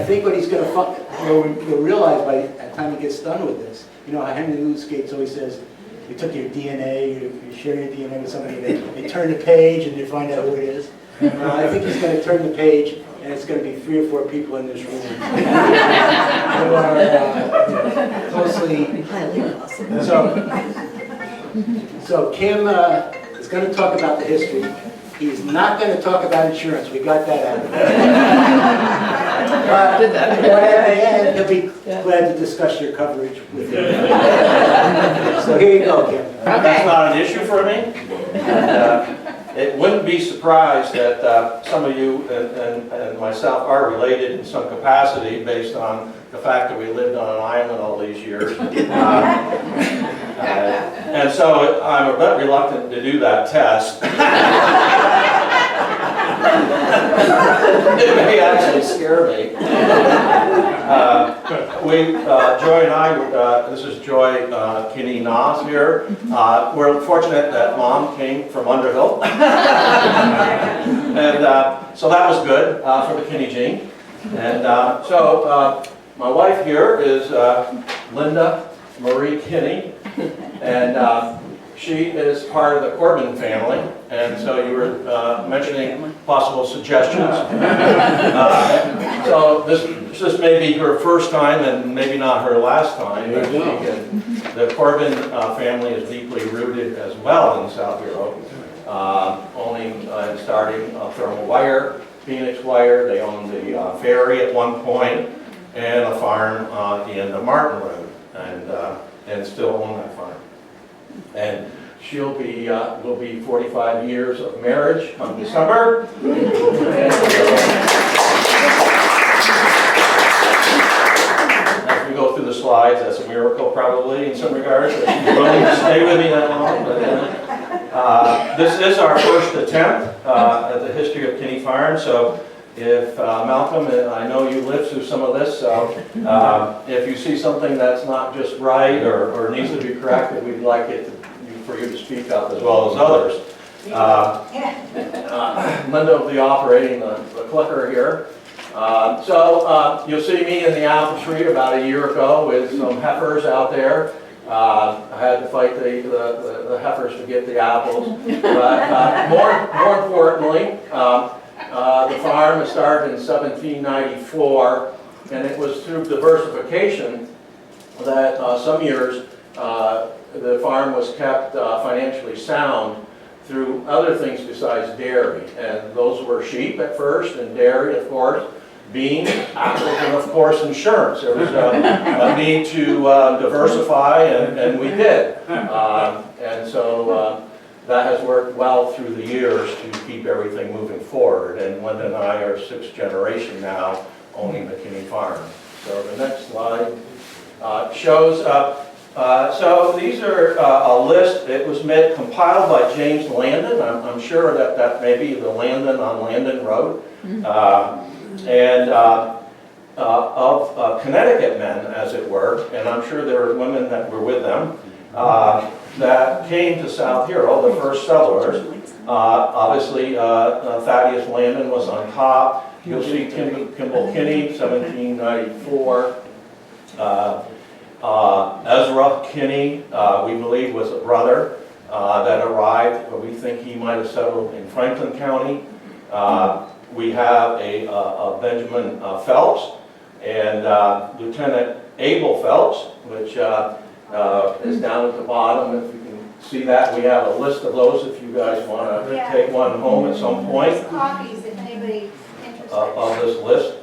think what he's going to you'll realize by the time he gets done with this, you know how Henry Louis Gates always says, you took your DNA, you share your DNA with somebody, they turn the page and you find out who it is. I think he's going to turn the page, and it's going to be 3 or 4 people in this room who are closely. So Kim is going to talk about the history. He's not going to talk about insurance. We got that out of it. But at the end, he'll be glad to discuss your coverage with you. So here you go, Kim. That's not an issue for me. And, it wouldn't be surprised that some of you and myself are related in some capacity based on the fact that we lived on an island all these years. And so I'm a bit reluctant to do that test. It may actually scare me. Joy and I, this is Joy Kinney here. We're fortunate that Mom came from Underhill. And so that was good for the Kinney gene. And so my wife here is Linda Marie Kinney. And she is part of the Corbin family, and so you were mentioning possible suggestions. So this may be her first time and maybe not her last time. The Corbin family is deeply rooted as well in South Hero, owning and starting Thermal Wire, Phoenix Wire. They owned the ferry at one point and a farm at the end of Martin Road, and still own that farm. And she'll be will be 45 years of marriage come December. As we go through the slides, that's a miracle probably in some regards. She's willing to stay with me that long. But, this is our first attempt at the history of Kinney Farm. So if Malcolm, I know you lived through some of this, so if you see something that's not just right or needs to be corrected, we'd like it for you to speak up as well as others. Linda will be operating the clicker here. So you'll see me in the apple tree about a year ago with some heifers out there. I had to fight the heifers to get the apples. But more importantly, the farm was started in 1794, and it was through diversification that some years the farm was kept financially sound through other things besides dairy. And those were sheep at first, and dairy, of course, beans, apples, and of course insurance. There was a need to diversify, and we did. And so that has worked well through the years to keep everything moving forward. And Linda and I are 6th generation now owning the Kinney Farm. So the next slide shows so these are a list. It was compiled by James Landon. I'm sure that may be the Landon on Landon Road. And of Connecticut men, as it were, and I'm sure there were women that were with them, that came to South Hero, the first settlers. Obviously, Thaddeus Landon was on top. You'll see Kimball Kinney, 1794. Ezra Kinney, we believe, was a brother that arrived. We think he might have settled in Franklin County. We have a Benjamin Phelps and Lieutenant Abel Phelps, which is down at the bottom. If you can see that, we have a list of those if you guys want to take one home at some point. Copies if anybody's interested. Of this list.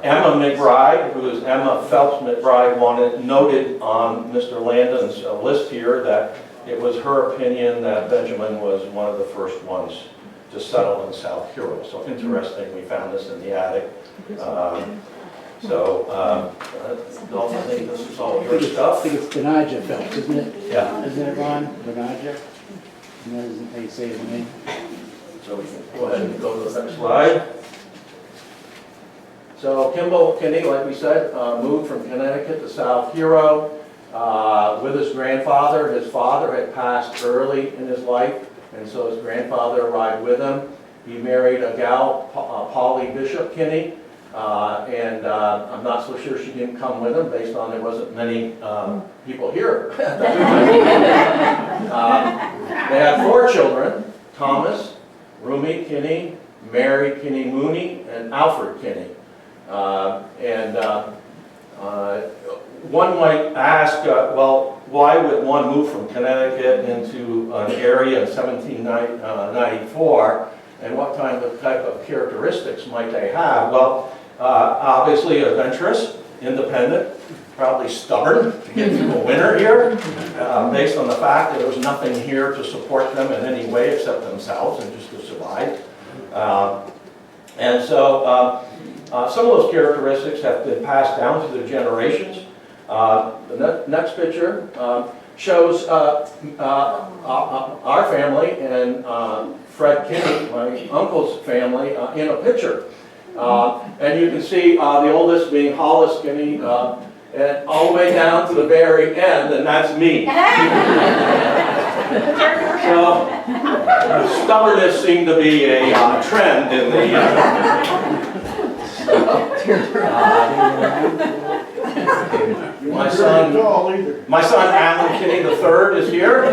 Emma McBride, who is Emma Phelps McBride, noted on Mr. Landon's list here that it was her opinion that Benjamin was one of the first ones to settle in South Hero. So interesting, we found this in the attic. Don't think this is all your stuff. I think it's Benaja Phelps, isn't it? Yeah. Isn't it, Ron? Benaja? And that isn't how you say his name. So we can go ahead and go to the next slide. So Kimball Kinney, like we said, moved from Connecticut to South Hero with his grandfather. His father had passed early in his life, and so his grandfather arrived with him. He married a gal, Polly Bishop Kinney, and I'm not so sure she didn't come with him based on there wasn't many people here. They had 4 children, Thomas, Rumi Kinney, Mary Kinney Mooney, and Alfred Kinney. One might ask, well, why would one move from Connecticut into an area in 1794, and what type of characteristics might they have? Well, obviously adventurous, independent, probably stubborn to get through the winter here, based on the fact that there was nothing here to support them in any way except themselves and just to survive. And so some of those characteristics have been passed down to the generations. The next picture shows our family and Fred Kinney, my uncle's family, in a picture. And you can see the oldest being Hollis Kinney, and all the way down to the very end, and that's me. So, stubbornness seemed to be a trend in the... My son Alan Kinney III is here.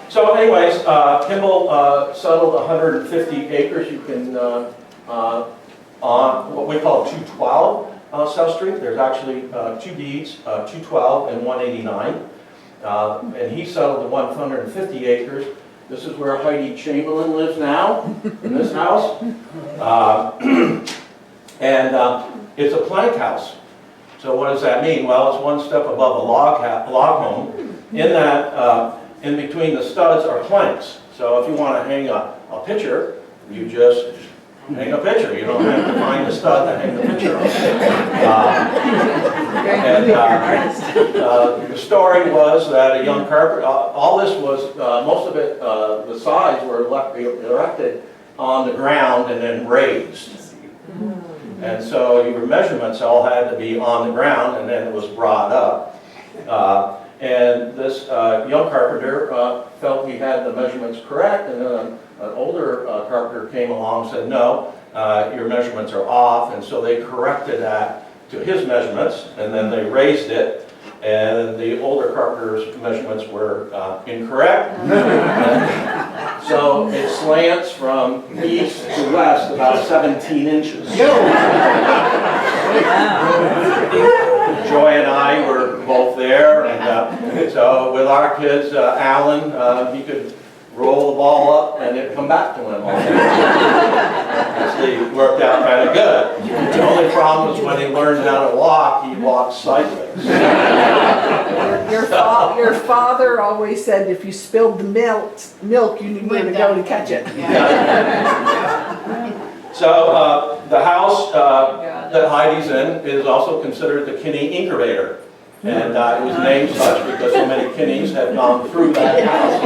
So anyways, Kimball settled 150 acres. You can, on what we call 212 South Street. There's actually 2 deeds, 212 and 189. And he settled the 150 acres. This is where Heidi Chamberlain lives now, in this house. And it's a plank house. So what does that mean? Well, it's one step above a log home. In that, in between the studs are planks. So if you want to hang a picture, you just hang a picture. You don't have to find the stud to hang the picture on. The story was that a young carpenter, all this was, most of it, the sides were erected on the ground and then raised. And so your measurements all had to be on the ground, and then it was brought up. And this young carpenter felt he had the measurements correct, and then an older carpenter came along and said, no, your measurements are off. And so they corrected that to his measurements, and then they raised it, and the older carpenter's measurements were incorrect. So it slants from east to west about 17 inches. Joy and I were both there, and so with our kids, Alan, he could roll the ball up and it'd come back to him. Actually, it worked out kind of good. The only problem was when he learned how to walk, he walked sideways. Your father always said if you spilled the milk, you knew where to go to catch it. So the house that Heidi's in is also considered the Kinney Incubator. And it was named such because so many Kinneys had gone through that house.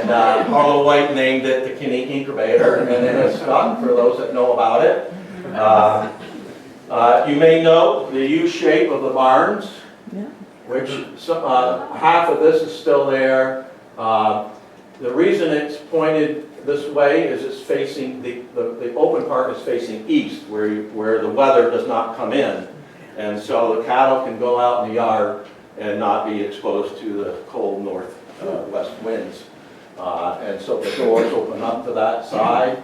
And Harlow White named it the Kinney Incubator, and it has stuck for those that know about it. You may note the U shape of the barns, which half of this is still there. The reason it's pointed this way is it's facing, the open part is facing east, where the weather does not come in. And so the cattle can go out in the yard and not be exposed to the cold north-west winds. And so the doors open up to that side.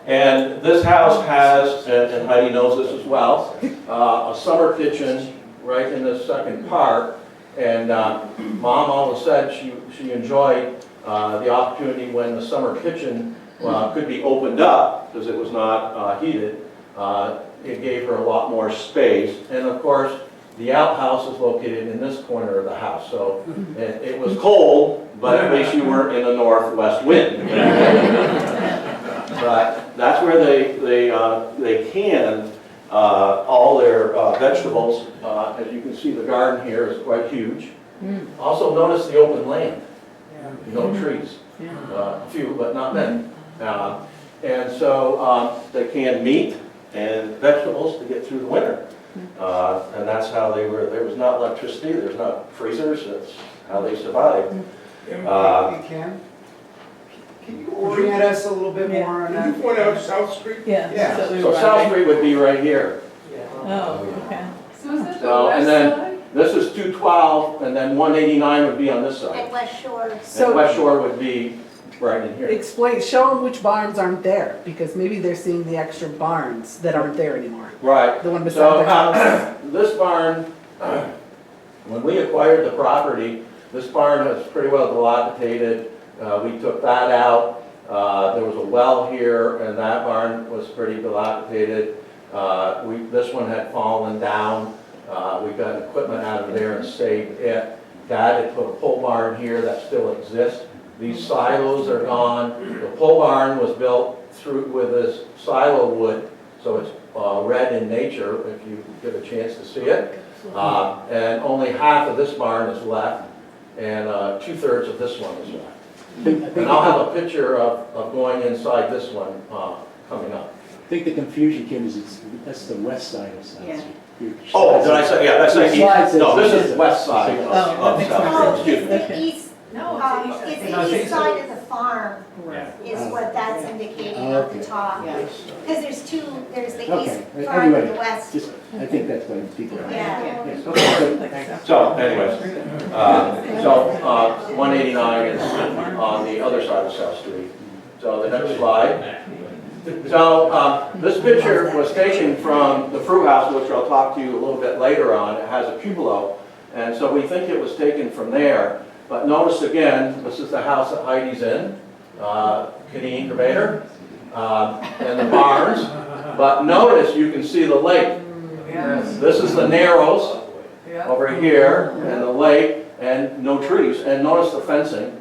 And this house has, and Heidi knows this as well, a summer kitchen right in the second part. And Mom always said she enjoyed the opportunity when the summer kitchen could be opened up because it was not heated. It gave her a lot more space. And of course, the outhouse is located in this corner of the house. So it was cold, but at least you weren't in a northwest wind. But that's where they can all their vegetables. As you can see, the garden here is quite huge. Also notice the open land. No trees. A few, but not many. And so they can meat and vegetables to get through the winter. And that's how they were, there was not electricity, there's not freezers, that's how they survived. Can you orient us a little bit more on Can you that? point out South Street? Yeah. Yeah. that's what we So were South wondering. Street would be right here. Oh, okay. So is that the So, and west then side? this is 212, and then 189 would be on this side. At West Shore. And So West Shore would be right in here. explain, show them which barns aren't there, because maybe they're seeing the extra barns that aren't there anymore. Right. The one So, beside the house. this barn, when we acquired the property, this barn was pretty well dilapidated. We took that out. There was a well here, and that barn was pretty dilapidated. This one had fallen down. We got equipment out of there and saved it. Dad had put a pole barn here that still exists. These silos are gone. The pole barn was built with this silo wood, so it's red in nature if you get a chance to see it. And only half of this barn is left, and 2/3 of this one is left. And I'll have a picture of going inside this one coming up. I think the confusion, Kim, is that's the west side of South Street. Your Oh, did I say, yeah, that's Your slide says no, this east. is the west side of Oh, that makes South Oh, Street, it's excuse me. the east, No, it's it's the No, the it's east side of the farm is Oh. what that's indicating on Okay. the top. Yeah. Because there's two, there's the Okay, east farm and anyway, the west. Just, I think that's why people are. Yeah. Yes, okay, good, thanks. So anyways, 189 is on the other side of South Street. So the next slide. So this picture was taken from the fruit house, which I'll talk to you a little bit later on. It has a cupola, and so we think it was taken from there. But notice again, this is the house that Heidi's in, Kinney Incubator, and the barns. But notice you can see the lake. This is the Narrows over here, and the lake, and no trees. And notice the fencing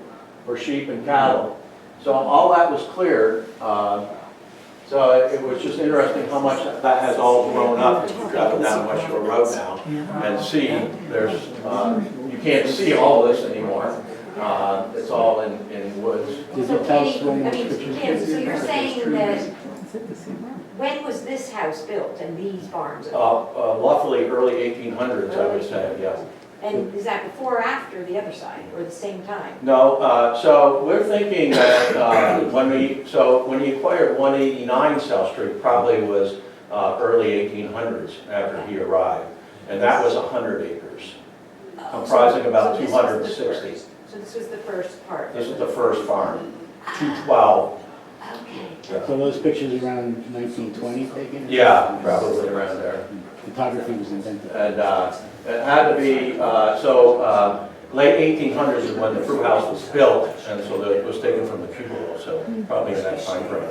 for sheep and cattle. So all that was cleared. So it was just interesting how much that has all grown up if you travel down West Shore Road now and see, you can't see all of this anymore. It's all in woods. Does So it tell us Kenny, when I those mean, pictures? Kim, so you're saying that, Is it the same one? when was this house built and these barns? Roughly early 1800s, I would say, yeah. And is that before or after the other side, or the same time? No, so we're thinking that when you acquired 189 South Street, probably was early 1800s after he arrived. And that was 100 acres, comprising about So this was the 260. first- So this was the first part? This is the first farm, 212. Okay. So those pictures around 1920 taken? Yeah, probably around there. Photography was invented. And it had to be, late 1800s is when the fruit house was built, and so it was taken from the cupola, so probably in that time frame.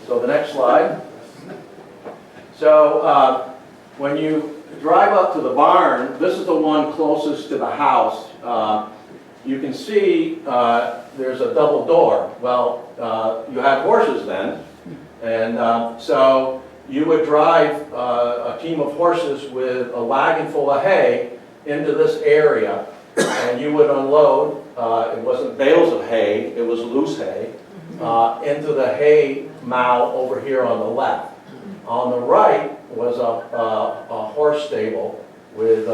So the next slide. So when you drive up to the barn, this is the one closest to the house. You can see there's a double door. Well, you had horses then, and so you would drive a team of horses with a wagon full of hay into this area, and you would unload, it wasn't bales of hay, it was loose hay, into the hay mow over here on the left. On the right was a horse stable with,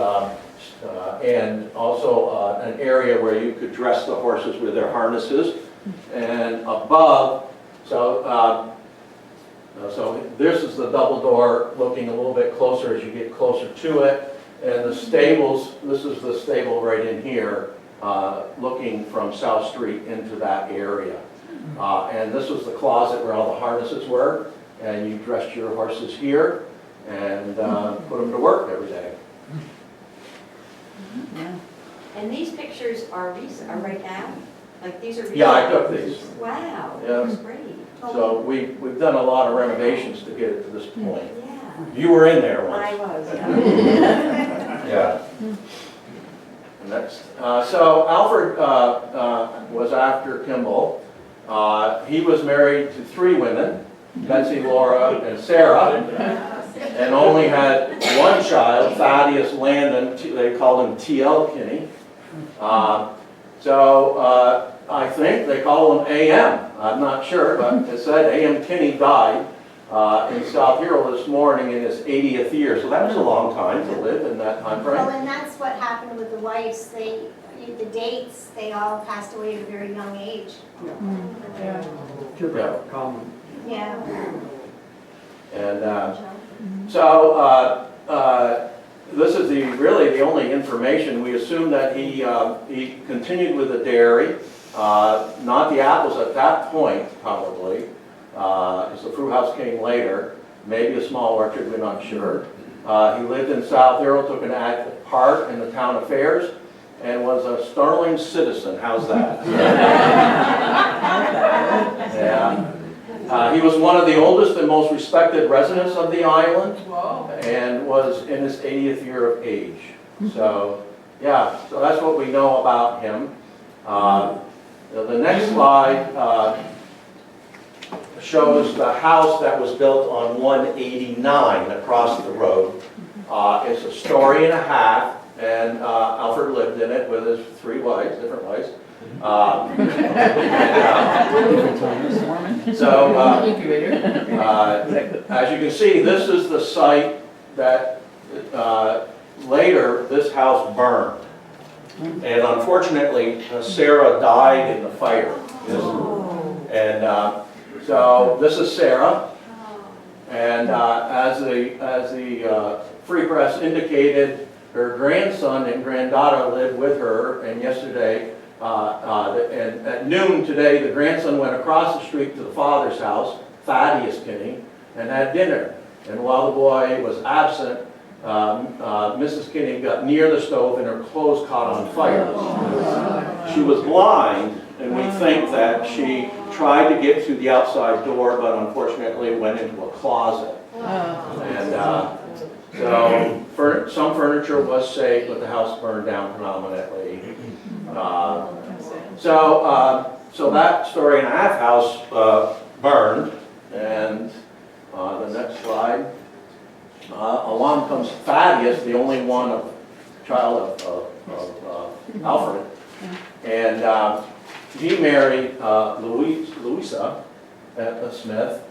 and also an area where you could dress the horses with their harnesses. And above, so this is the double door, looking a little bit closer as you get closer to it. And the stables, this is the stable right in here, looking from South Street into that area. And this was the closet where all the harnesses were, and you dressed your horses here and put them to work every day. And these pictures are recent, are right now? Like, these are recent? Yeah, I took these. Wow, Yeah. that's great. So we've done a lot of renovations to get it to this point. Yeah, You were in there I once. was, yeah. Yeah. Next. So Alfred was after Kimball. He was married to 3 women, Betsy, Laura, and Sarah, and only had one child, Thaddeus Landon. They called him T.L. Kinney. I think they call him A.M. I'm not sure, but it said A.M. Kinney died in South Hero this morning in his 80th year. So that was a long time to live in that time Well, frame. and that's what happened with the wives. The dates, they all passed away at a very young age. Yeah. Yeah. Common. Yeah. And so this is really the only information. We assume that he continued with the dairy, not the apples at that point probably, because the fruit house came later, maybe a small orchard, we're not sure. He lived in South Hero, took an active part in the town affairs, and was a sterling citizen. How's that? Yeah. He was one of the oldest and most respected residents of the island, and was in his 80th year of age. So, yeah, so that's what we know about him. The next slide shows the house that was built on 189 across the road. It's a story and a half, and Alfred lived in it with his 3 wives, different wives. So, as you can see, this is the site that later this house burned. And unfortunately, Sarah died in the fire. And so this is Sarah. And as the Free Press indicated, her grandson and granddaughter lived with her, and yesterday, and at noon today, the grandson went across the street to the father's house, Thaddeus Kinney, and had dinner. And while the boy was absent, Mrs. Kinney got near the stove and her clothes caught on fire. She was blind, and we think that she tried to get through the outside door, but unfortunately went into a closet. And so some furniture was saved, but the house burned down predominantly. So that story and a half house burned, and the next slide. Along comes Thaddeus, the only child of Alfred, and he married Louisa Smith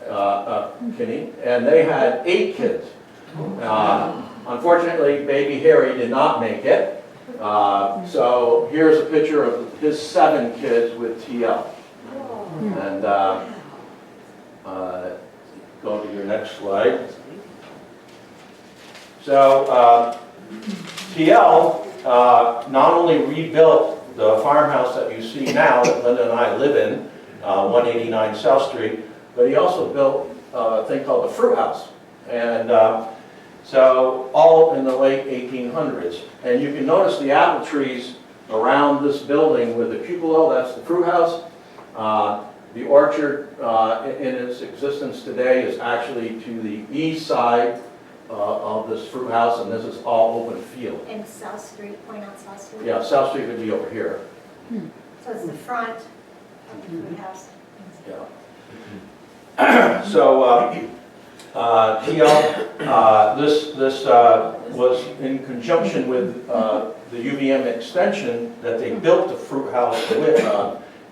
Kinney, and they had 8 kids. Unfortunately, baby Harry did not make it. So here's a picture of his 7 kids with TL. And go to your next slide. So TL not only rebuilt the farmhouse that you see now that Linda and I live in, 189 South Street, but he also built a thing called the fruit house. And so all in the late 1800s. And you can notice the apple trees around this building with the cupola, that's the fruit house. The orchard in its existence today is actually to the east side of this fruit house, and this is all open field. And South Street, point out South Street. Yeah, South Street would be over here. So it's the front of the fruit house. Yeah. So TL, this was in conjunction with the UVM extension that they built the fruit house with.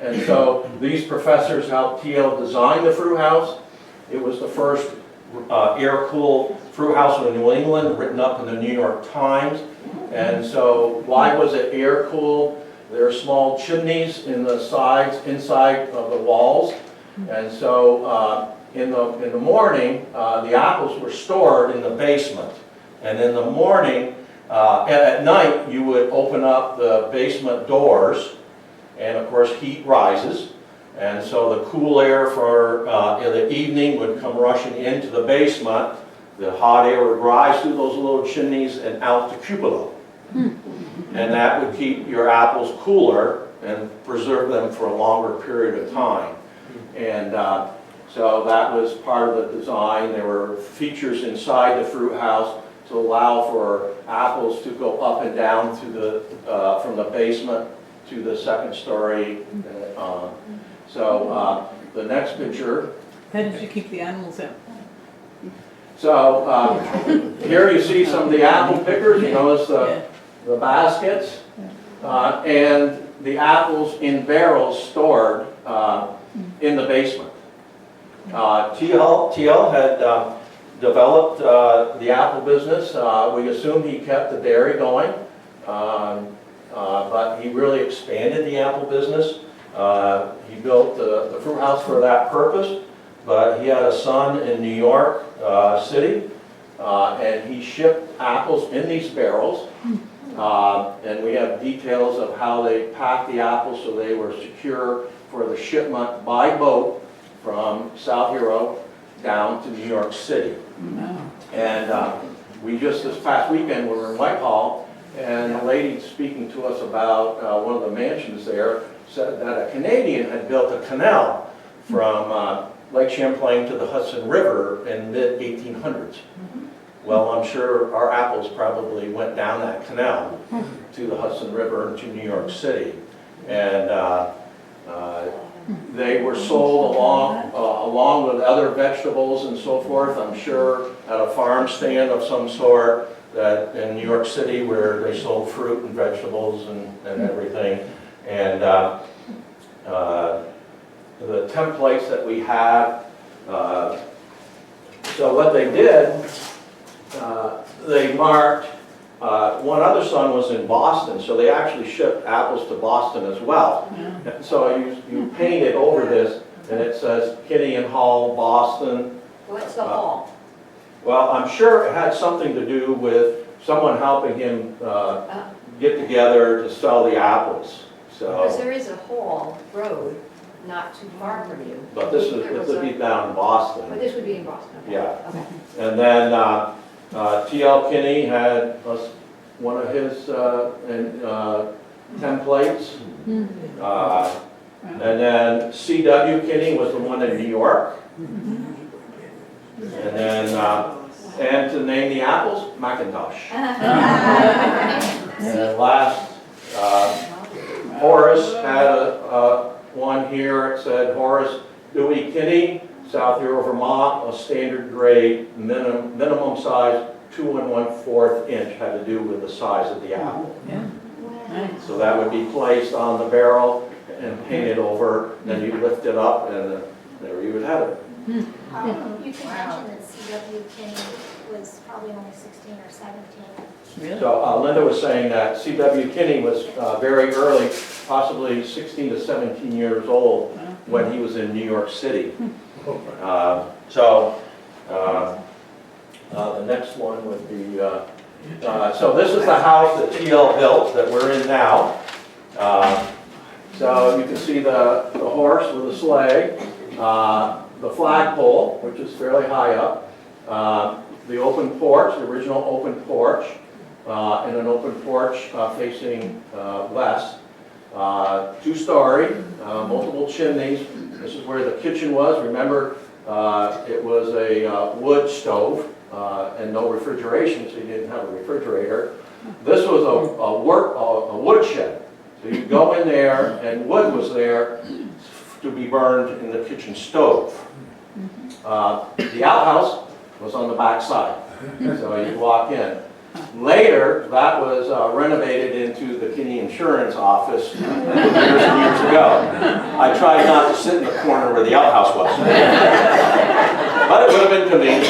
And so these professors helped TL design the fruit house. It was the first air-cooled fruit house in New England, written up in the New York Times. And so why was it air-cooled? There are small chimneys in the sides, inside of the walls. And so in the morning, the apples were stored in the basement. And in the morning, at night, you would open up the basement doors, and of course heat rises. And so the cool air for in the evening would come rushing into the basement. The hot air would rise through those little chimneys and out the cupola. And that would keep your apples cooler and preserve them for a longer period of time. And so that was part of the design. There were features inside the fruit house to allow for apples to go up and down to the from the basement to the second story. So the next picture. How did you keep the animals out? So here you see some of the apple pickers. You notice the baskets and the apples in barrels stored in the basement. TL had developed the apple business. We assumed he kept the dairy going, but he really expanded the apple business. He built the fruit house for that purpose, but he had a son in New York City, and he shipped apples in these barrels. And we have details of how they packed the apples so they were secure for the shipment by boat from South Hero down to New York City. And we just this past weekend we were in Whitehall, and a lady speaking to us about one of the mansions there said that a Canadian had built a canal from Lake Champlain to the Hudson River in mid-1800s. Well, I'm sure our apples probably went down that canal to the Hudson River and to New York City. And they were sold along with other vegetables and so forth, I'm sure, at a farm stand of some sort that in New York City where they sold fruit and vegetables and everything. And the templates that we have, so what they did, they marked, one other son was in Boston, so they actually shipped apples to Boston as well. And so you paint it over this, and it says Kinney and Hall, Boston. What's the hall? Well, I'm sure it had something to do with someone helping him get together to sell the apples. Because So, there is a hall road not too far from you. but this would be down in Boston. But this would be in Boston, okay. Yeah. Okay. And then T.L. Kinney had one of his templates. And then C.W. Kinney was the one in New York. And then, and to name the apples, Macintosh. And last, Horace had one here. It said Horace Dewey Kinney, South Hero, Vermont, a standard grade, minimum size 2 1/4 inch, had to do with the size of the apple. So that would be placed on the barrel and painted over, then you lift it up and there you would have it. You can mention that C.W. Kinney was probably only 16 or 17. So Linda was saying that C.W. Kinney was very early, possibly 16 to 17 years old when he was in New York City. The next one would be, so this is the house that T.L. built that we're in now. So you can see the horse with the sleigh, the flagpole, which is fairly high up, the open porch, the original open porch, and an open porch facing west. 2-story, multiple chimneys. This is where the kitchen was. Remember, it was a wood stove and no refrigeration, so you didn't have a refrigerator. This was a woodshed. So you go in there, and wood was there to be burned in the kitchen stove. The outhouse was on the back side, so you walk in. Later, that was renovated into the Kinney Insurance Office years and years ago. I tried not to sit in the corner where the outhouse was, but it would have been convenient.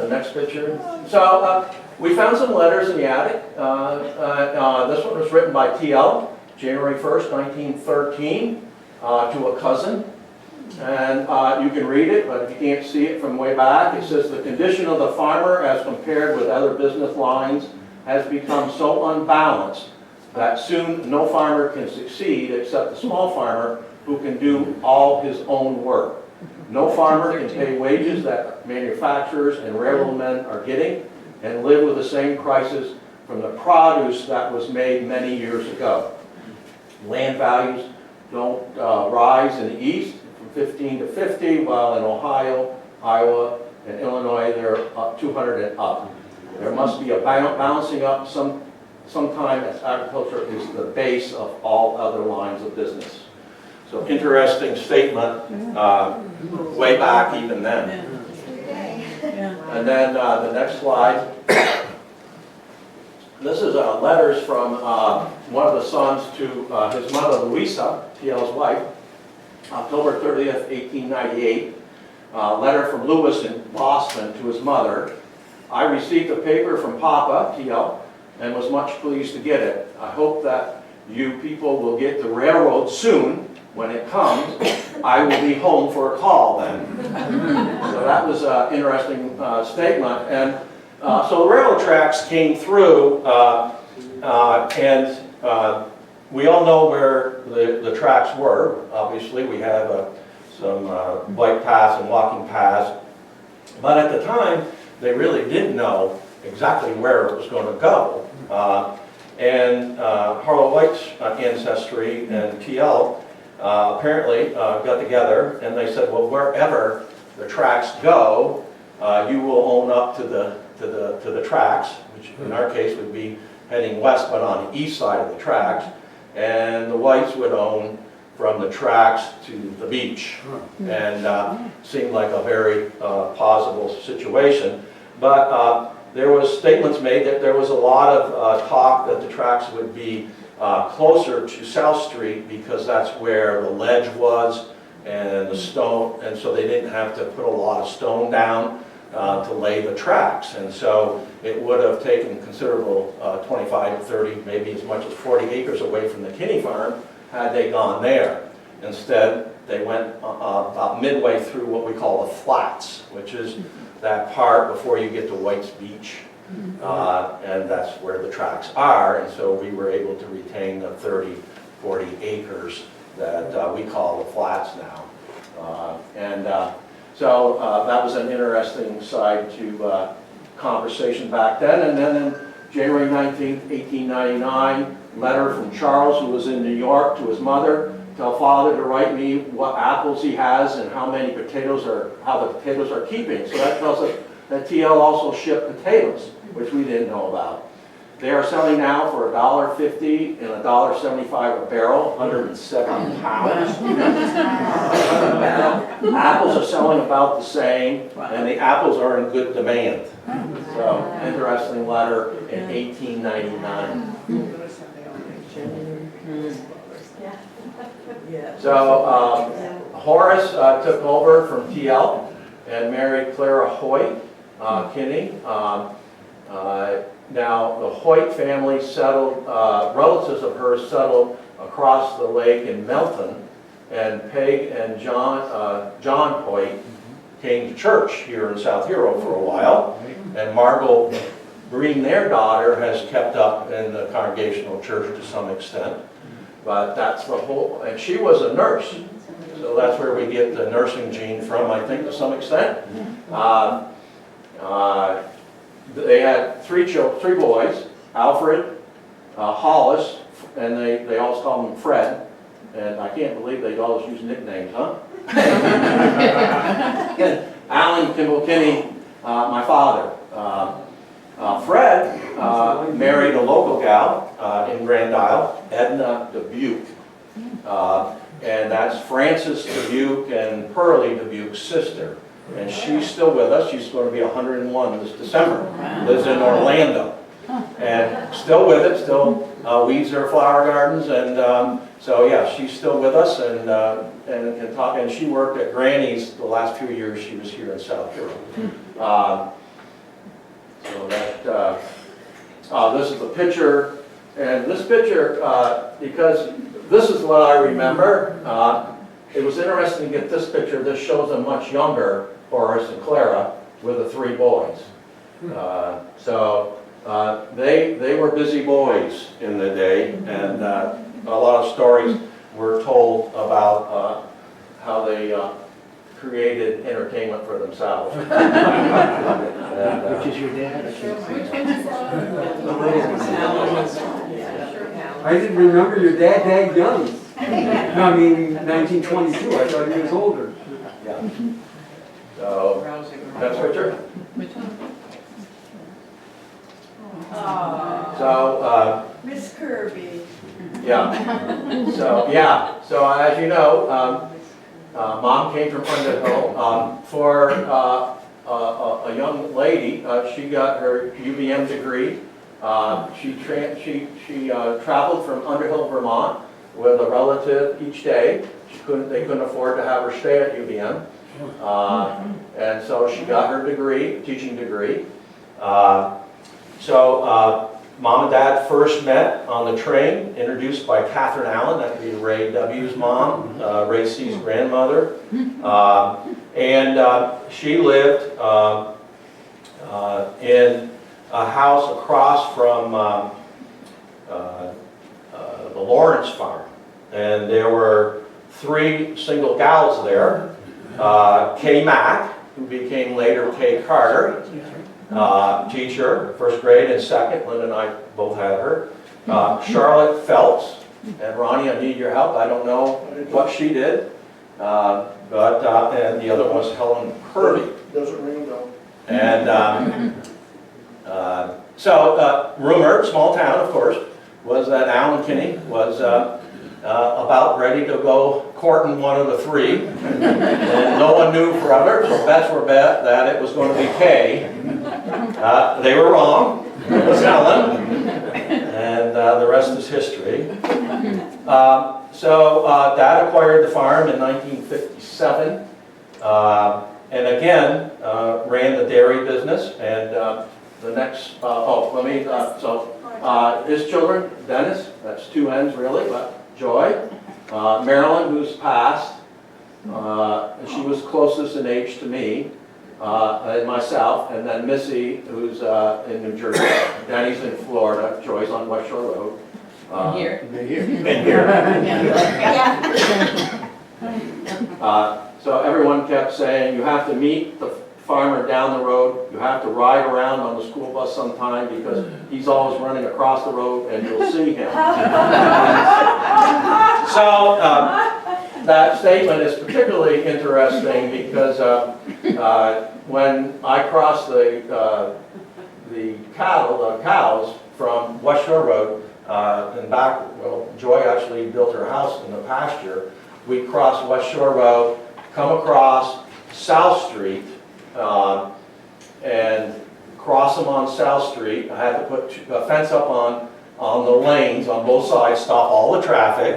The next picture. So we found some letters in the attic. This one was written by T.L. January 1st, 1913, to a cousin. And you can read it, but if you can't see it from way back, it says, the condition of the farmer as compared with other business lines has become so unbalanced that soon no farmer can succeed except the small farmer who can do all his own work. No farmer can pay wages that manufacturers and railroadmen are getting and live with the same prices from the produce that was made many years ago. Land values don't rise in the East from 15 to 50, while in Ohio, Iowa, and Illinois they're up 200 and up. There must be a balancing up sometime, as agriculture is the base of all other lines of business. So interesting statement way back even then. And then the next slide. This is letters from one of the sons to his mother, Louisa, T.L.'s wife, October 30th, 1898. Letter from Lewis in Boston to his mother. I received a paper from Papa, T.L., and was much pleased to get it. I hope that you people will get the railroad soon. When it comes, I will be home for a call then. So that was an interesting statement. And so the railroad tracks came through, and we all know where the tracks were. Obviously, we have some bike paths and walking paths. But at the time, they really didn't know exactly where it was going to go. And Harlow White's ancestry and TL apparently got together and they said, well, wherever the tracks go, you will own up to the tracks, which in our case would be heading west, but on the east side of the tracks. And the Whites would own from the tracks to the beach. And seemed like a very plausible situation. But there was statements made that there was a lot of talk that the tracks would be closer to South Street because that's where the ledge was and the stone, and so they didn't have to put a lot of stone down to lay the tracks. And so it would have taken considerable 25, 30, maybe as much as 40 acres away from the Kinney Farm had they gone there. Instead, they went about midway through what we call the flats, which is that part before you get to White's Beach. And that's where the tracks are, and so we were able to retain the 30, 40 acres that we call the flats now. So that was an interesting side to conversation back then. And then in January 19th, 1899, letter from Charles, who was in New York, to his mother, tell father to write me what apples he has and how many potatoes how the potatoes are keeping. So that tells us that TL also shipped potatoes, which we didn't know about. They are selling now for $1.50 and $1.75 a barrel, 170 pounds. Apples are selling about the same, and the apples are in good demand. So, interesting letter in 1899. So, Horace took over from TL and married Clara Hoyt Kinney. Now, the Hoyt family settled, relatives of hers settled across the lake in Melton, and Peg and John Hoyt came to church here in South Hero for a while, and Margot Breen, their daughter, has kept up in the Congregational Church to some extent, but that's the whole, and she was a nurse, so that's where we get the nursing gene from, I think, to some extent. They had three boys, Alfred, Hollis, and they always called him Fred. And I can't believe they always use nicknames, huh? Alan Kimball Kinney, my father. Fred married a local gal in Grand Isle, Edna Dubuque. And that's Frances Dubuque and Pearlie Dubuque's sister. And she's still with us. She's going to be 101 this December. Lives in Orlando. And still with it, still weeds her flower gardens. And so, yeah, she's still with us and can talk. And she worked at Granny's the last few years she was here in South Carolina. So that, this is the picture. And this picture, because this is what I remember. It was interesting to get this picture. This shows a much younger Horace and Clara with the three boys. So they were busy boys in the day, and a lot of stories were told about how they created entertainment for themselves. Which is your dad? I didn't remember your dad that young. No, I mean 1922. I thought he was older. Yeah. So, next picture. So, Miss Kirby. yeah. So, yeah. So, as you know, Mom came from Underhill. For a young lady, she got her UVM degree She traveled from Underhill, Vermont with a relative each day. They couldn't afford to have her stay at UVM. And so she got her degree, teaching degree. Mom and Dad first met on the train, introduced by Catherine Allen, that would be Ray W.'s mom, Ray C.'s grandmother. She lived in a house across from the Lawrence farm. And there were 3 single gals there. Kay Mack, who became later Kay Carter, teacher, first grade and second. Linda and I both had her. Charlotte Phelps, and Ronnie, I need your help. I don't know what she did, and the other one was Helen Kirby. Doesn't ring a bell. And rumor, small town, of course, was that Alan Kinney was about ready to go courting one of the 3, and no one knew forever, so bets were bet that it was going to be Kay. They were wrong. It was Helen, and the rest is history. Dad acquired the farm in 1957, and again ran the dairy business. And the next, his children, Dennis, that's 2 ends really, but Joy, Marilyn, who's passed, and she was closest in age to me, and myself, and then Missy, who's in New Jersey. Danny's in Florida, Joy's on West Shore Road. Here. And here. So everyone kept saying, you have to meet the farmer down the road, you have to ride around on the school bus sometime because he's always running across the road and you'll see him. That statement is particularly interesting because when I crossed the cows from West Shore Road and back, Joy actually built her house in the pasture. We crossed West Shore Road, come across South Street, and cross them on South Street. I had to put a fence up on the lanes on both sides, stop all the traffic.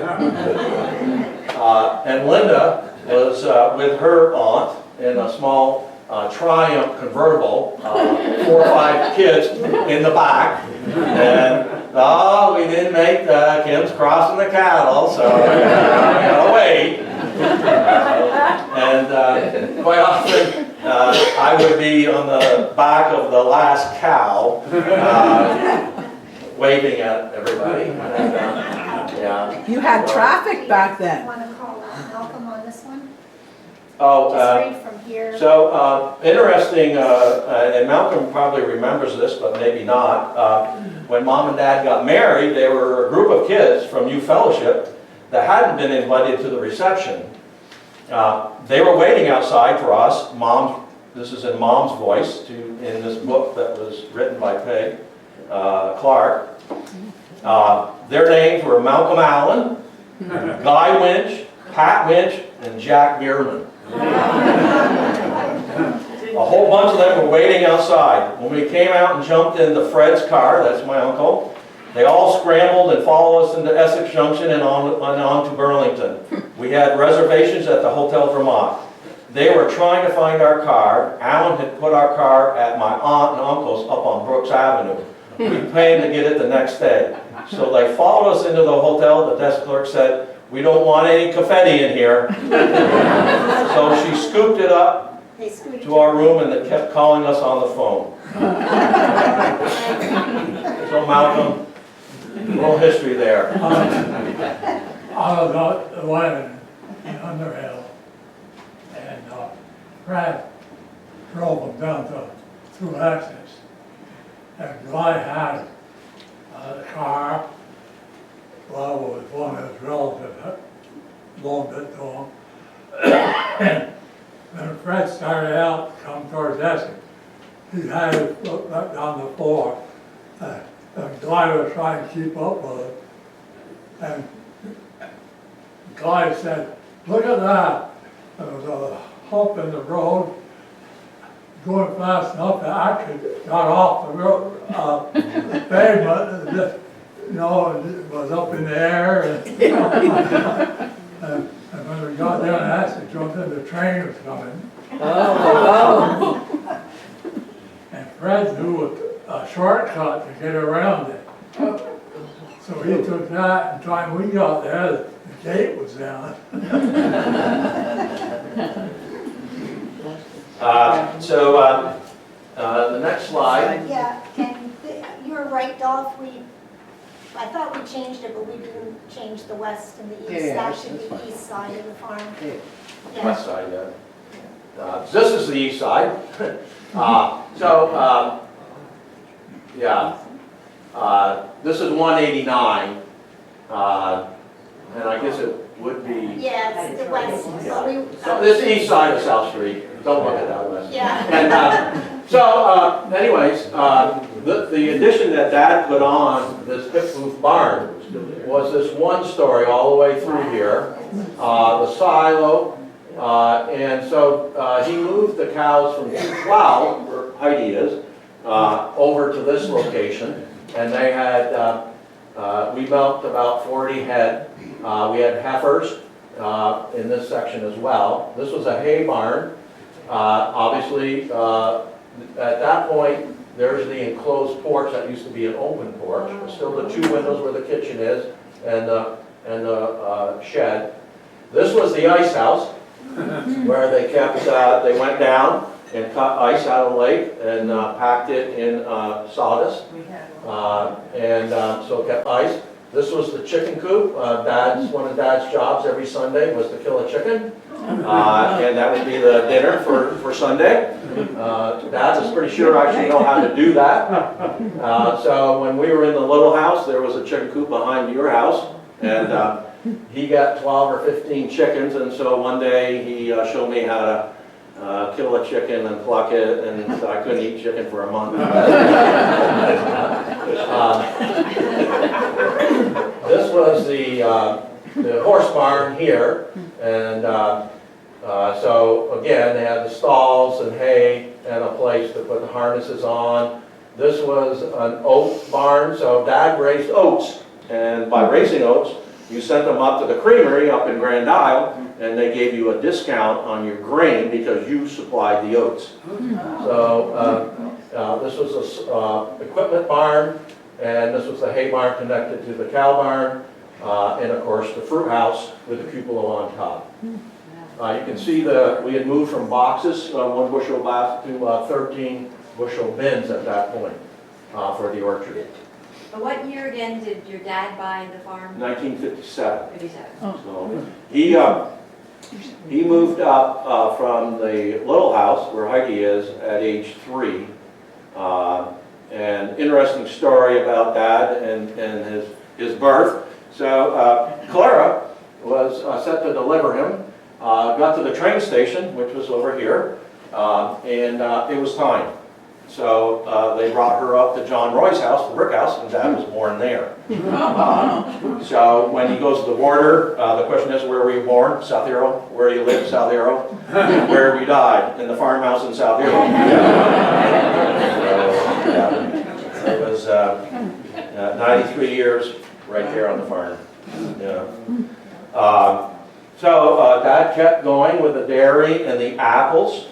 And Linda was with her aunt in a small Triumph convertible, 4 or 5 kids in the back. And we didn't make Kim's crossing the cattle, so we gotta wait. And quite often I would be on the back of the last cow, waving at everybody. And, You had traffic back then. Want to call Malcolm on this one? Oh, Just read from here. so interesting, and Malcolm probably remembers this, but maybe not. When Mom and Dad got married, they were a group of kids from Youth Fellowship that hadn't been invited to the reception. They were waiting outside for us. This is in Mom's voice in this book that was written by Peg Clark. Their names were Malcolm Allen, Guy Winch, Pat Winch, and Jack Bierman. A whole bunch of them were waiting outside. When we came out and jumped into Fred's car, that's my uncle, they all scrambled and followed us into Essex Junction and on to Burlington. We had reservations at the Hotel Vermont. They were trying to find our car. Alan had put our car at my aunt and uncle's up on Brooks Avenue. We planned to get it the next day. So they followed us into the hotel. The desk clerk said, "We don't want any confetti in here." So she scooped it up to our room and they kept calling us on the phone. So Malcolm, a little history there. I was out the land in Underhill, and Brad drove them down through Essex. And Guy had the car, well, was one of his relatives that loaned it to him. And when Fred started out to come towards Essex, he had his foot right down the floor. And Guy was trying to keep up with it. And Guy said, "Look at that." There was a hump in the road going fast enough that I actually got off the road, the pavement know, it was up in the air, and when we got there, I asked to jump in, the train was coming. Oh, And Fred knew a shortcut to get around it. So he took that, and time we got there, the gate was down. The next slide. Yeah, and you're right, Dolph, I thought we changed it, but we didn't change the west and the east. Yeah, That that's should be fine. the east side of the farm. Yeah. West side, yeah. This is the east side. This is 189, and I guess it would be, Yeah, it's the west. Yeah. We- so this is east side of South Street. Don't look at that west. Yeah. And anyways, the addition that Dad put on this hip roof barn was this one story all the way through here, the silo, and so he moved the cows from 212, where Heidi is, over to this location, and they had, we milked about 40 head. We had heifers in this section as well. This was a hay barn. Obviously, at that point, there's the enclosed porch that used to be an open porch. There's still the two windows where the kitchen is and the shed. This was the ice house where they kept, they went down and cut ice out of the lake and packed it in sawdust. So it kept ice. This was the chicken coop. One of Dad's jobs every Sunday was to kill a chicken. And that would be the dinner for Sunday. Dad was pretty sure I should know how to do that. So when we were in the little house, there was a chicken coop behind your house. And he got 12 or 15 chickens. And so one day he showed me how to kill a chicken and pluck it. And so I couldn't eat chicken for a month. This was the horse barn here, and so again, they had the stalls and hay and a place to put the harnesses on. This was an oat barn, so Dad raised oats, and by raising oats, you sent them up to the creamery up in Grand Isle, and they gave you a discount on your grain because you supplied the oats. So this was a equipment barn, and this was the hay barn connected to the cow barn, and of course the fruit house with the cupola on top. You can see we had moved from boxes, 1 bushel bath, to 13 bushel bins at that point for the orchard. But what year again did your dad buy the farm? 1957. 57. So he moved up from the little house where Heidi is at age 3. And interesting story about Dad and his birth. So Clara was set to deliver him, got to the train station, which was over here, and it was time. So they brought her up to John Roy's house, the brick house, and Dad was born there. So when he goes to the border, the question is, where were you born? South Hero. Where do you live? South Hero. Where have you died? In the farmhouse in South Hero. So it was 93 years right there on the farm. Yeah. So Dad kept going with the dairy and the apples.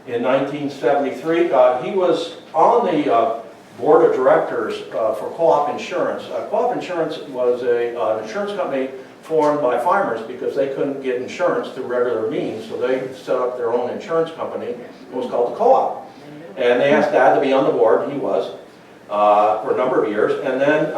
In 1973, he was on the board of directors for Co-op Insurance. Co-op Insurance was an insurance company formed by farmers because they couldn't get insurance through regular means, so they set up their own insurance company. It was called the Co-op. And they asked Dad to be on the board, and he was, for a number of years. And then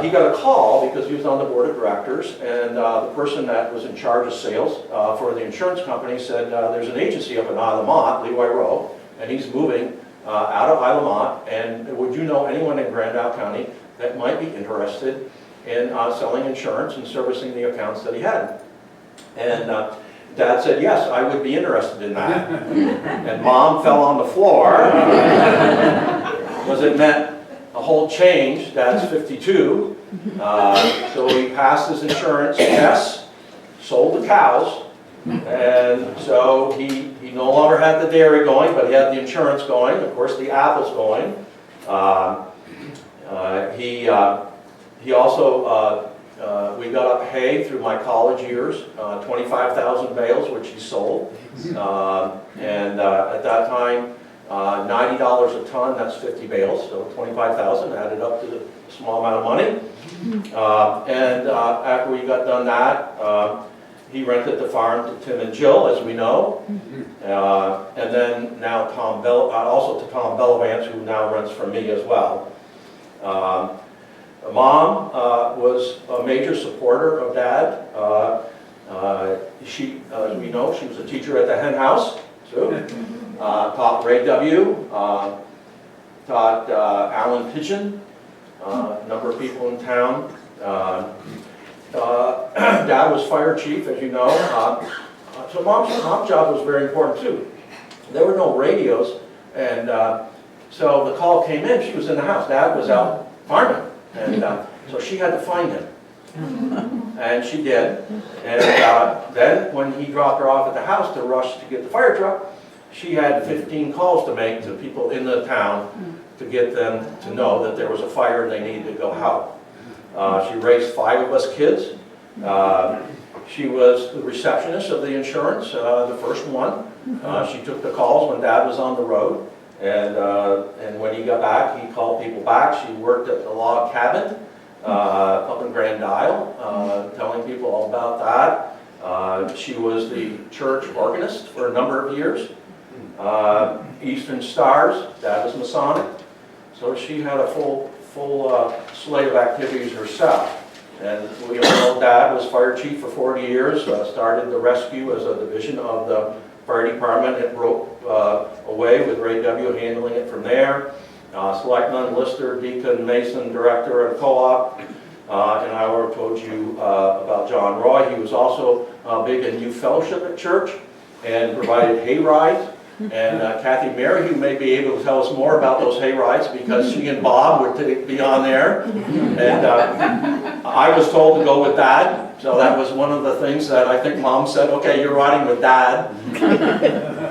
he got a call because he was on the board of directors, and the person that was in charge of sales for the insurance company said, there's an agency up in Isle of Mont, Leroy Rowe, and he's moving out of Isle of Mont, and would you know anyone in Grand Isle County that might be interested in selling insurance and servicing the accounts that he had? And Dad said, yes, I would be interested in that. And Mom fell on the floor because it meant a whole change. Dad's 52, so he passed his insurance tests, sold the cows, and so he no longer had the dairy going, but he had the insurance going, of course the apples going. He also, we got up hay through my college years, 25,000 bales, which he sold. And at that time, $90 a ton, that's 50 bales, so 25,000 added up to a small amount of money. And after we got done that, he rented the farm to Tim and Jill, as we know. And then now also to Tom Bellavance, who now rents from me as well. Mom was a major supporter of Dad. She, as we know, she was a teacher at the hen house, too. Taught Ray W., taught Alan Pigeon, a number of people in town. Dad was fire chief, as you know. So mom's job was very important, too. There were no radios, and so the call came in, she was in the house. Dad was out farming. And so she had to find him, and she did. And then when he dropped her off at the house to rush to get the fire truck, she had 15 calls to make to people in the town to get them to know that there was a fire and they needed to go help. She raised 5 of us kids. She was the receptionist of the insurance, the first one. She took the calls when Dad was on the road. And when he got back, he called people back. She worked at the log cabin up in Grand Isle, telling people all about that. She was the church organist for a number of years. Eastern Stars, Dad was Masonic. So she had a full slate of activities herself. And we all know Dad was fire chief for 40 years, started the rescue as a division of the fire department. It broke away with Ray W. handling it from there. Selectman, Lister, Deacon, Mason, Director of co-op. And I already told you about John Roy. He was also big in youth fellowship at church and provided hay rides. And Kathy Mary, who may be able to tell us more about those hay rides because she and Bob would be on there. And I was told to go with Dad. So that was one of the things that I think Mom said, okay, you're riding with Dad.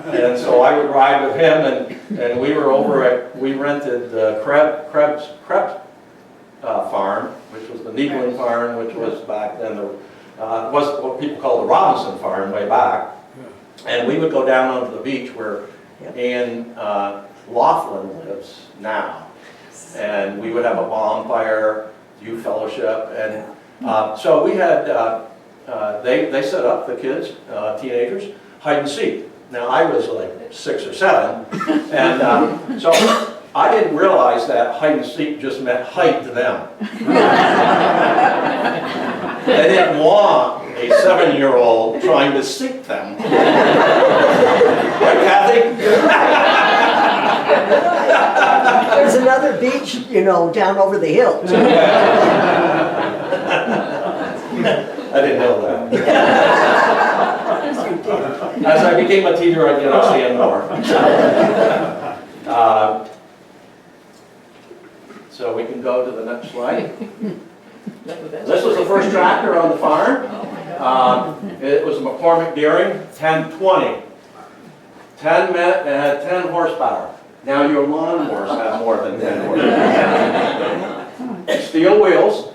And so I would ride with him, and we were over at, we rented Krebs Farm, which was the Neebling Farm, which was back then, was what people call the Robinson Farm way back. And we would go down onto the beach where Ann Laughlin lives now. And we would have a bonfire, youth fellowship, and so we had, they set up, the kids, teenagers, hide and seek. Now I was like 6 or 7, and so I didn't realize that hide and seek just meant hide to them. They didn't want a 7-year-old trying to seek them. Right, Kathy? There's another beach, you know, down over the hill. I didn't know that. As I became a teacher, I did understand more. So we can go to the next slide. This was the first tractor on the farm. It was a McCormick Deering 1020. 10 minutes, it had 10 horsepower. Now your lawnmowers have more than 10 horsepower. Steel wheels.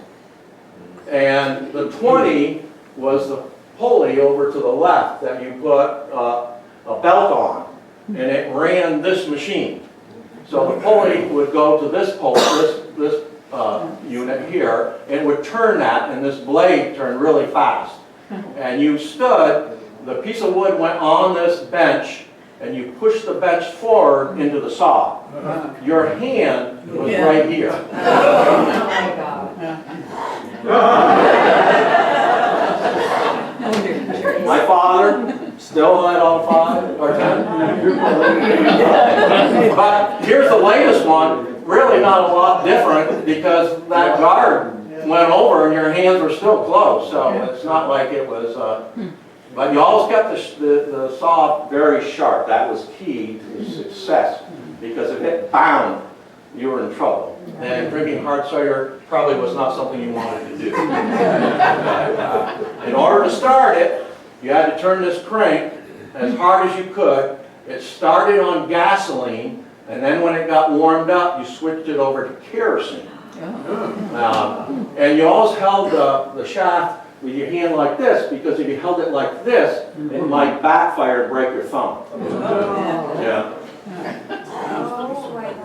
And the 20 was the pulley over to the left that you put a belt on, and it ran this machine. So the pulley would go to this pulley, this unit here, and would turn that, and this blade turned really fast. And you stood, the piece of wood went on this bench, and you pushed the bench forward into the saw. Your hand was right here. Oh my God. My father still had all 5 or 10. But here's the latest one. Really not a lot different because that guard went over and your hands were still closed. So it's not like it was. But you always kept the saw very sharp. That was key to success because if it bound, you were in trouble. And drinking hard cider probably was not something you wanted to do. In order to start it, you had to turn this crank as hard as you could. It started on gasoline, and then when it got warmed up, you switched it over to kerosene. And you always held the shaft with your hand like this, because if you held it like this, it might backfire and break your thumb. Yeah. Oh, right.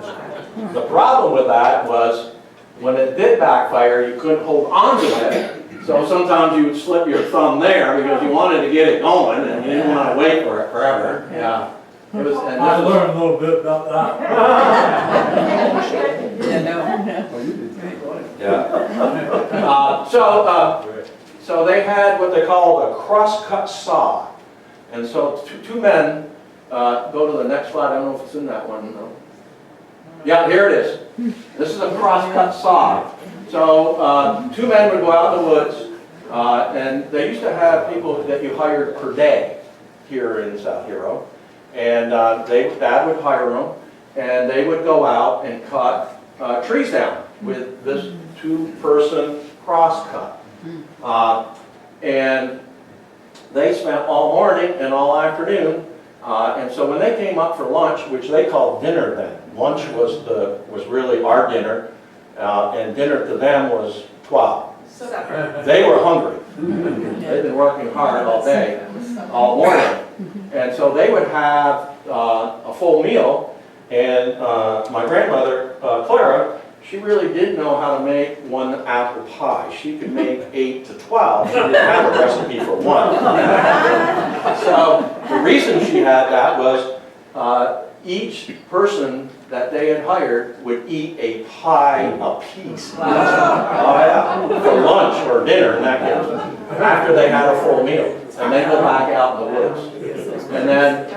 The problem with that was, when it did backfire, you couldn't hold onto it. So sometimes you would slip your thumb there because you wanted to get it going and you didn't want to wait for it forever. Yeah. It was, and I this was, learned a little bit about that. Yeah, no. yeah. So they had what they called a cross-cut saw. And so two men, go to the next slide, I don't know if it's in that one. No. Yeah, here it is. This is a cross-cut saw. So two men would go out in the woods, and they used to have people that you hired per day here in South Hero. And Dad would hire them, and they would go out and cut trees down with this two-person cross-cut. And they spent all morning and all afternoon. And so when they came up for lunch, which they called dinner then, lunch was really our dinner, and dinner to them was 12. They were hungry. They'd been working hard all day, all morning. And so they would have a full meal, and my grandmother, Clara, she really did know how to make one apple pie. She could make 8 to 12. She didn't have a recipe for one. So the reason she had that was each person that they had hired would eat a pie apiece. Oh yeah, for lunch or dinner in that case, after they had a full meal. And then go back out in the woods. And then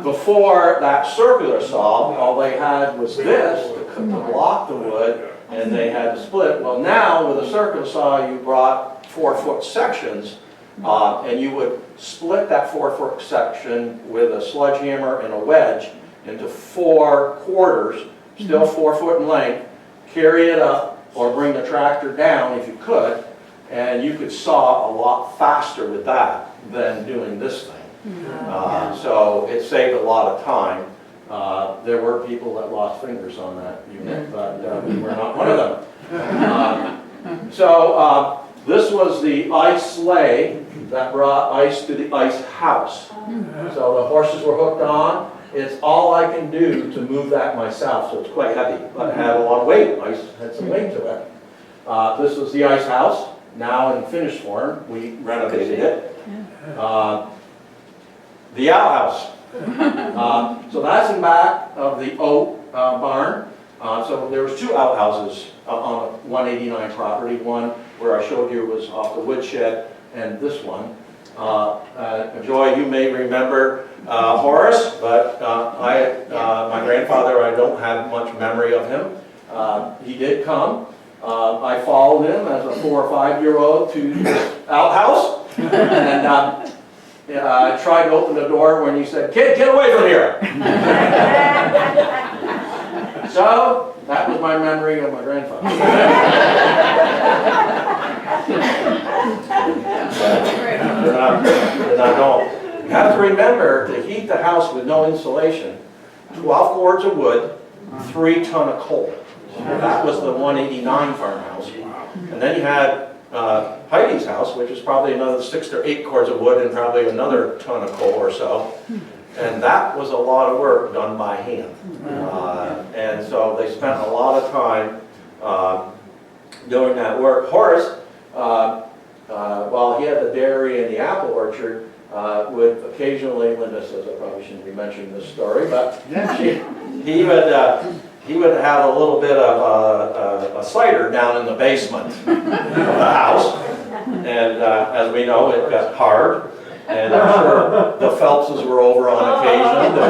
before that circular saw, all they had was this to block the wood, and they had to split. Well, now with a circular saw, you brought 4-foot sections, and you would split that 4-foot section with a sledgehammer and a wedge into 4 quarters, still 4 foot in length, carry it up, or bring the tractor down if you could, and you could saw a lot faster with that than doing this thing. So it saved a lot of time. There were people that lost fingers on that unit, but we were not one of them. This was the ice sleigh that brought ice to the ice house. So the horses were hooked on. It's all I can do to move that myself, so it's quite heavy, but it had a lot of weight. Ice had some weight to it. This was the ice house, now in finished form. We renovated it. The outhouse. So that's in back of the oak barn. So there was 2 outhouses on a 189 property. One where I showed you was off the woodshed, and this one. Joy, you may remember Horace, but my grandfather, I don't have much memory of him. He did come. I followed him as a 4 or 5-year-old to this outhouse, and I tried to open the door when he said, "Kid, get away from here!" So that was my memory of my grandfather. They're not home. You have to remember to heat the house with no insulation. 12 cords of wood, 3 ton of coal. That was the 189 farmhouse. And then you had Heidi's house, which is probably another 6 or 8 cords of wood and probably another ton of coal or so. And that was a lot of work done by hand. And so they spent a lot of time doing that work. Horace, while he had the dairy and the apple orchard, would occasionally, Linda says I probably shouldn't be mentioning this story, but he would have a little bit of a cider down in the basement of the house. And as we know, it got hard. And I'm sure the Phelpses were over on occasion to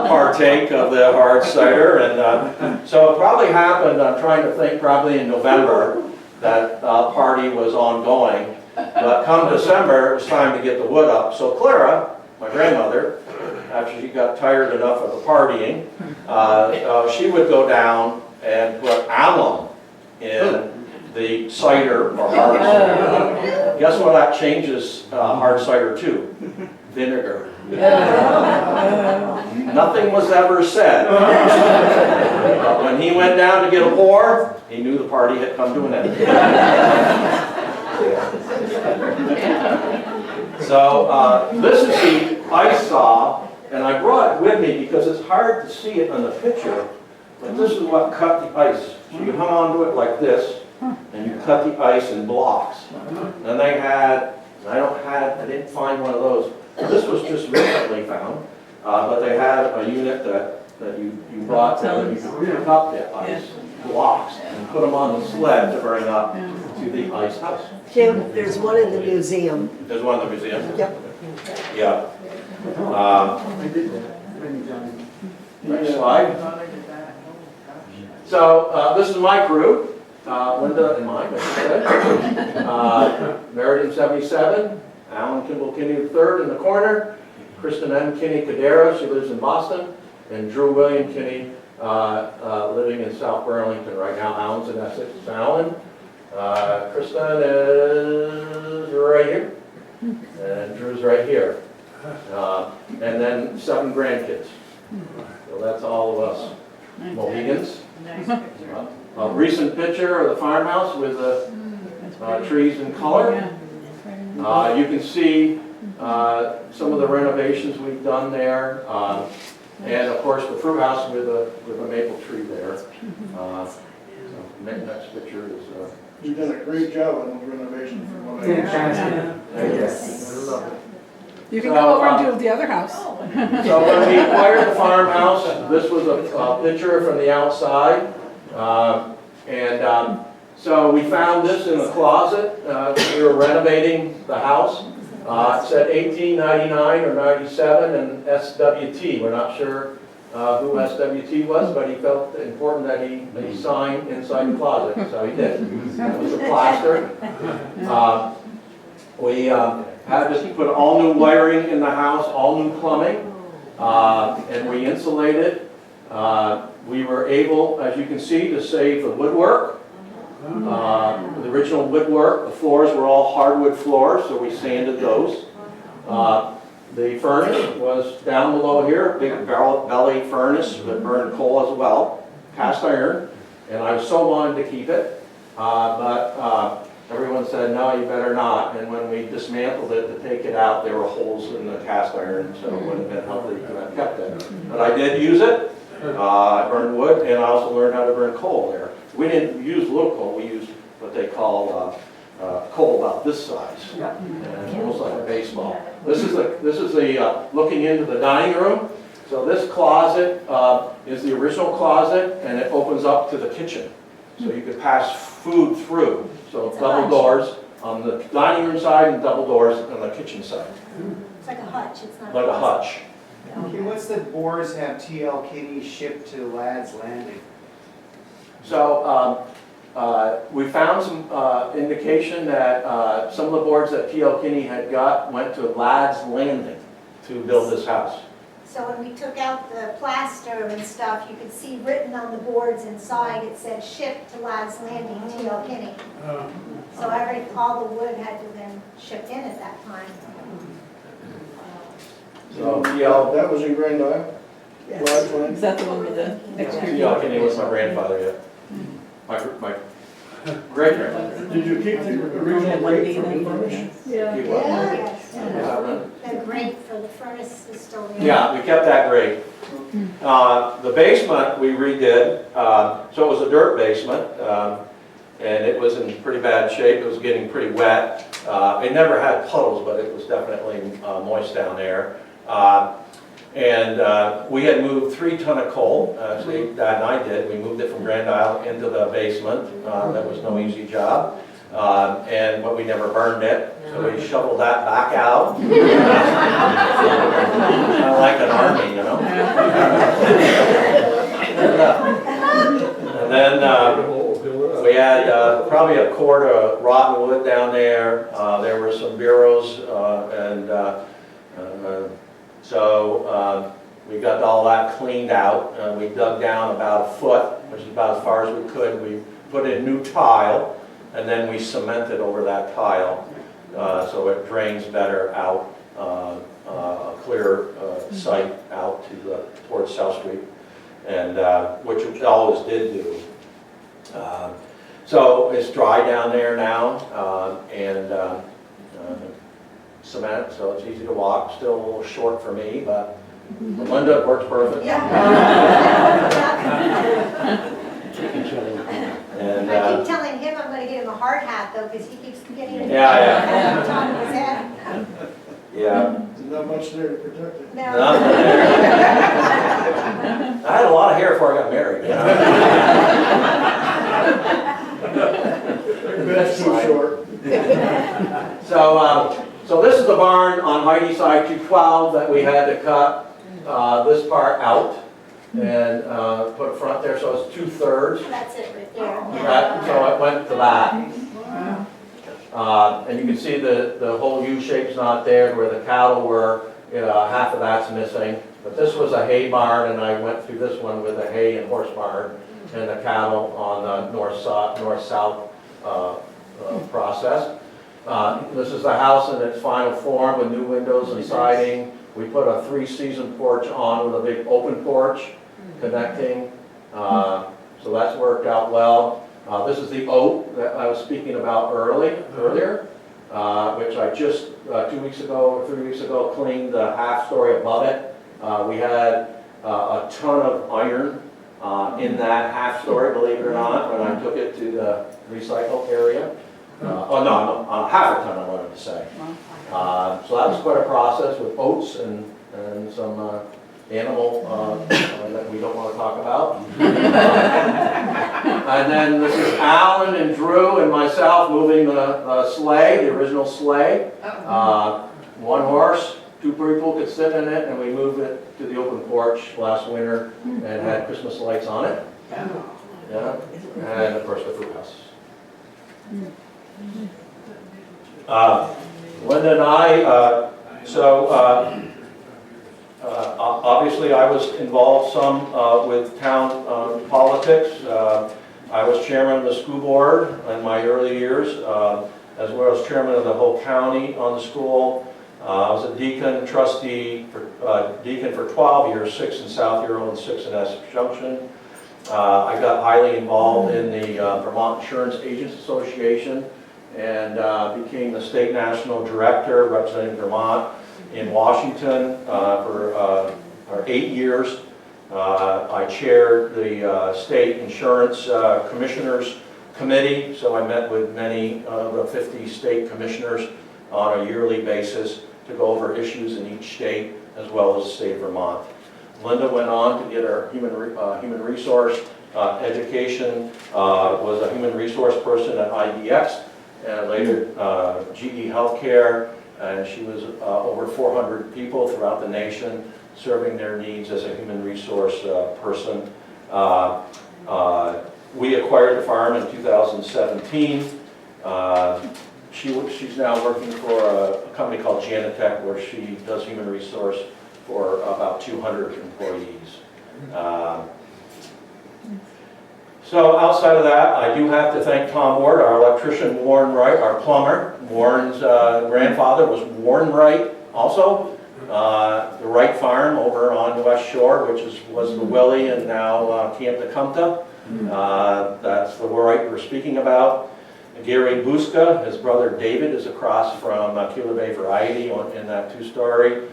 partake of the hard cider. And so it probably happened, I'm trying to think, probably in November, that party was ongoing. But come December, it was time to get the wood up. So Clara, my grandmother, after she got tired enough of the partying, she would go down and put alum in the cider or hard cider. Guess what that changes hard cider to? Vinegar. Nothing was ever said. But when he went down to get a pour, he knew the party had come to an end. So this is the ice saw, and I brought it with me because it's hard to see it on the picture, but this is what cut the ice. So you hung onto it like this, and you cut the ice in blocks. And they had, I didn't find one of those. This was just recently found, but they had a unit that you brought down and you could pick up the ice blocks and put them on the sled to bring up to the ice house. Jim, there's one in the museum. There's one in the museum? Yep. Yeah. Next slide. So this is my crew. Linda and mine, like I said. Married in '77. Alan Kimball Kinney III in the corner. Kristen M. Kinney Cadera, she lives in Boston. And Drew William Kinney, living in South Burlington right now. Alan's in Essex. Alan. Kristen is right here. And Drew's right here. And then 7 grandkids. So that's all of us Mohegans. A recent picture of the farmhouse with the trees in color. You can see some of the renovations we've done there. And of course the fruit house with a maple tree there. So next picture is... You've done a great job on those renovations from what I Yes. You can go over and do the other house. So when we acquired the farmhouse, this was a picture from the outside. So we found this in the closet. We were renovating the house. It said 1899 or 97 and SWT. We're not sure who SWT was, but he felt important that he sign inside the closet, so he did. That was the plaster. We had to put all new wiring in the house, all new plumbing, and we insulated. We were able, as you can see, to save the woodwork. The original woodwork, the floors were all hardwood floors, so we sanded those. The furnace was down below here, a big belly furnace that burned coal as well, cast iron, and I so wanted to keep it, but everyone said, no, you better not, and when we dismantled it to take it out, there were holes in the cast iron, so it would have been healthy to have kept it. But I did use it. I burned wood, and I also learned how to burn coal there. We didn't use low coal, we used what they call coal about this size, and almost like a baseball. This is the looking into the dining room. So this closet is the original closet, and it opens up to the kitchen. So you could pass food through. So double doors on the dining room side and double doors on the kitchen side. It's like a hutch, it's not. Like a hutch. Okay, what's the boards have T.L. Kinney shipped to Ladd's Landing? So we found some indication that some of the boards that T.L. Kinney had got went to Ladd's Landing to build this house. So when we took out the plaster and stuff, you could see written on the boards inside, it said shipped to Ladd's Landing, T.L. Kinney. So all the wood had to been shipped in at that time. So T.L. That was in Grand Isle? Yes. Is that the one with the exterior? T.L. Kinney was my grandfather, yeah. My great-grandfather. Did you keep the original rate for the furnish? Yeah. He was. Yes. Yeah. The grate for the furnace is still there. Yeah, we kept that grate. The basement we redid, so it was a dirt basement, and it was in pretty bad shape. It was getting pretty wet. It never had puddles, but it was definitely moist down there. We had moved 3 tons of coal, actually Dad and I did. We moved it from Grand Isle into the basement. That was no easy job. But we never burned it, so we shoveled that back out. Kind of like an army, you know? And then we had probably a quart of rotten wood down there. There were some bureaus, so we got all that cleaned out. We dug down about 1 foot, which is about as far as we could. We put in new tile, and then we cemented over that tile so it drains better out, a clear sight out towards South Street. and which it always did do. So it's dry down there now, and cement, so it's easy to walk. Still a little short for me, but Linda, it works perfect. And, I keep telling him I'm gonna get him a hard hat though, because he keeps getting it Yeah, on top of his head. yeah. There's not much there to protect it. No. Nothing there. I had a lot of hair before I got married, you know? That's too short. So this is the barn on Heidi side 212 that we had to cut this part out and put a front there, so it's 2/3. That's it right there. So it went to that. And you can see the whole U shape's not there where the cattle were, half of that's missing. But this was a hay barn, and I went through this one with a hay and horse barn and the cattle on the north-south process. This is the house in its final form with new windows and siding. We put a 3-season porch on with a big open porch connecting. So that's worked out well. This is the oak that I was speaking about earlier, which I just 2 weeks ago or 3 weeks ago cleaned the half story above it. We had a ton of iron in that half story, believe it or not, when I took it to the recycle area. Half a ton I wanted to say. So that was quite a process with oats and some animal that we don't want to talk about. And then this is Alan and Drew and myself moving the sleigh, the original sleigh. One horse, 2 people could sit in it, and we moved it to the open porch last winter and had Christmas lights on it. Yeah, and of course the fruit house. Linda and I, obviously I was involved some with town politics. I was chairman of the school board in my early years, as well as chairman of the whole county on the school. I was a deacon, trustee, deacon for 12 years, 6 in South Ural and 6 in Essex Junction. I got highly involved in the Vermont Insurance Agents Association and became the state national director representing Vermont in Washington for 8 years. I chaired the State Insurance Commissioners Committee, so I met with many of the 50 state commissioners on a yearly basis to go over issues in each state as well as the state of Vermont. Linda went on to get her human resource education, was a human resource person at IDX, and later GE Healthcare, and she was over 400 people throughout the nation serving their needs as a human resource person. We acquired the farm in 2017. She's now working for a company called Janitech, where she does human resource for about 200 employees. So outside of that, I do have to thank Tom Ward, our electrician, Warren Wright, our plumber. Warren's grandfather was Warren Wright also. The Wright Farm over on the West Shore, which was the Willie and now Camp Tecumseh. That's the Wright we're speaking about. Gary Buska, his brother David, is across from Keeler Bay Variety in that 2-story.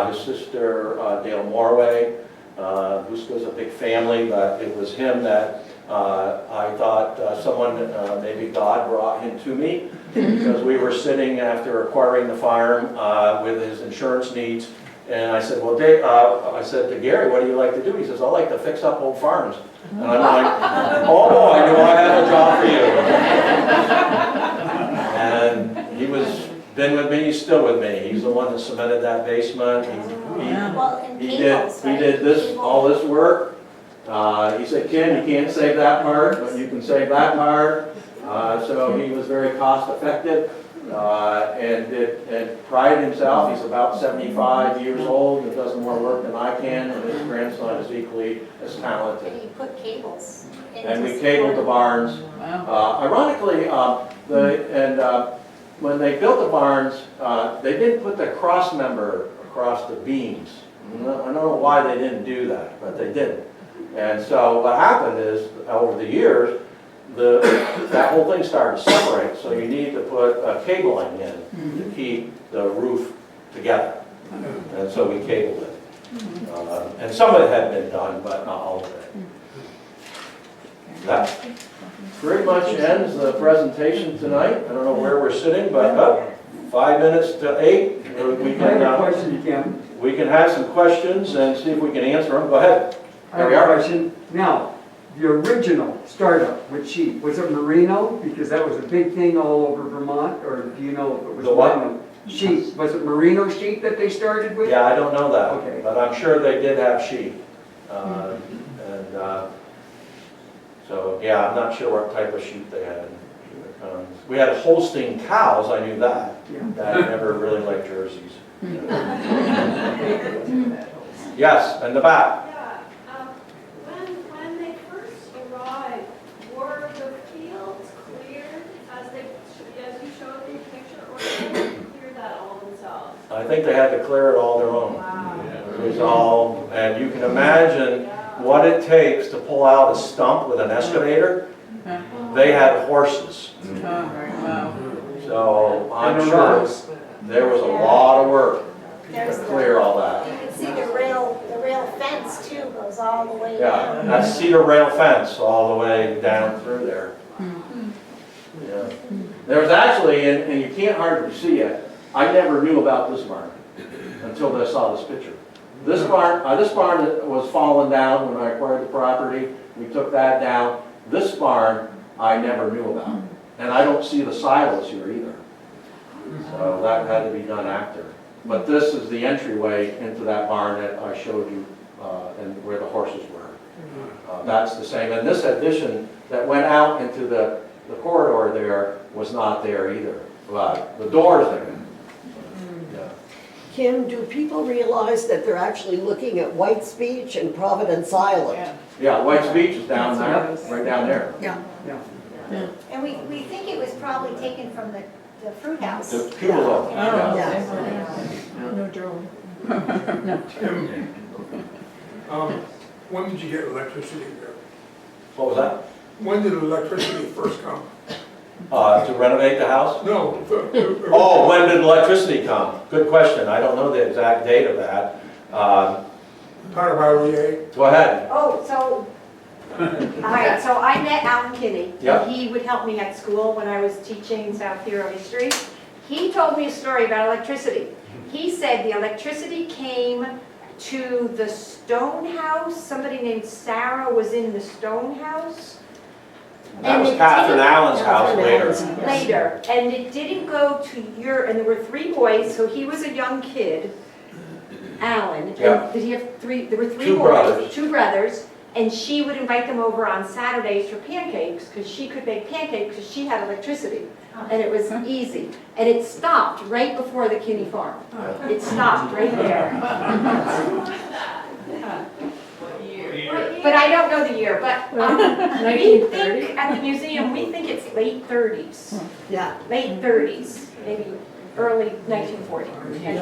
His sister Dale Morway. Buska's a big family, but it was him that I thought someone, maybe God, brought him to me because we were sitting after acquiring the farm with his insurance needs, and I said, well, Dave, I said to Gary, what do you like to do? He says, I like to fix up old farms. And I'm like, oh boy, do I have a job for you. And he was been with me, he's still with me. He's the one that cemented that basement. He did all this work. He said, Ken, you can't save that part, but you can save that part. So he was very cost effective and prided himself. He's about 75 years old and does more work than I can, and his grandson is equally as talented. And he put cables. And we cabled the barns. Ironically, when they built the barns, they didn't put the cross member across the beams. I don't know why they didn't do that, but they didn't. And so what happened is, over the years, that whole thing started to separate, so you need to put cabling in to keep the roof together. And so we cabled it. And some of it had been done, but not all of it. That pretty much ends the presentation tonight. I don't know where we're sitting, but 5 minutes to 8. We I have a can, question, Kim. we can have some questions and see if we can answer them. Go ahead. I have a question. Now, the original startup with sheep, was it merino? Because that was a big thing all over Vermont, or do you know if it was The what? merino? Sheep, was it merino sheep that they started with? Yeah, I don't know that, Okay. but I'm sure they did have sheep. So, yeah, I'm not sure what type of sheep they had. We had Holstein cows, I knew that. Yeah. That I never really liked jerseys. Yes, in the back. Yeah, when they first arrived, were the fields cleared as you showed in the picture, or did they clear that all themselves? I think they had to clear it all their own. Wow. It was all, and you can imagine what it takes to pull out a stump with an excavator. They had horses. So I'm sure there was a lot of work to clear all that. You can see the rail fence too goes all the way Yeah, down. that's cedar rail fence all the way down through there. Yeah. There was actually, and you can't hardly see it, I never knew about this barn until I saw this picture. This barn was fallen down when I acquired the property. We took that down. This barn, I never knew about. And I don't see the silos here either. So that had to be done after. But this is the entryway into that barn that I showed you and where the horses were. That's the same. And this addition that went out into the corridor there was not there either. But the door's there. Yeah. Kim, do people realize that they're actually looking at White's Beach and Providence Island? Yeah, White's Beach is down there, right down there. Yeah. And we think it was probably taken from the fruit house. The Cupola. Yeah. No drone. When did you get electricity there? What was that? When did electricity first come? To renovate the house? No. Oh, when did electricity come? Good question. I don't know the exact date of that. Part of REA? Go ahead. Oh, so, all right, so I met Alan Kinney. Yep. He would help me at school when I was teaching South Hero history. He told me a story about electricity. He said the electricity came to the stone house. Somebody named Sarah was in the stone house. That was Catherine Allen's house later. Later, and it didn't go to and there were 3 boys, so he was a young kid, Alan. And Yep. did he have 3? There were 3 Two boys, brothers. 2 brothers, and she would invite them over on Saturdays for pancakes, because she could make pancakes because she had electricity, and it was easy. And it stopped right before the Kinney Farm. It stopped right there. But I don't know the year, but we think at the museum, we think it's late 30s. Yeah. Late 30s, maybe early 1940s.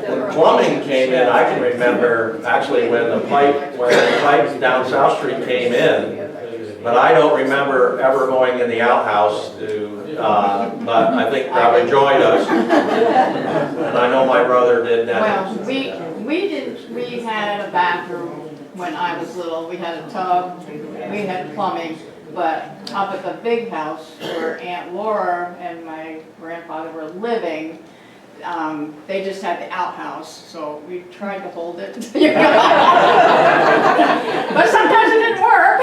When plumbing came in, I can remember actually when the pipe down South Street came in, but I don't remember ever going in the outhouse but I think probably joined us. And I know my brother did that. Well, we had a bathroom when I was little. We had a tub, we had plumbing, but up at the big house where Aunt Laura and my grandfather were living, they just had the outhouse, so we tried to hold it. But sometimes it didn't work.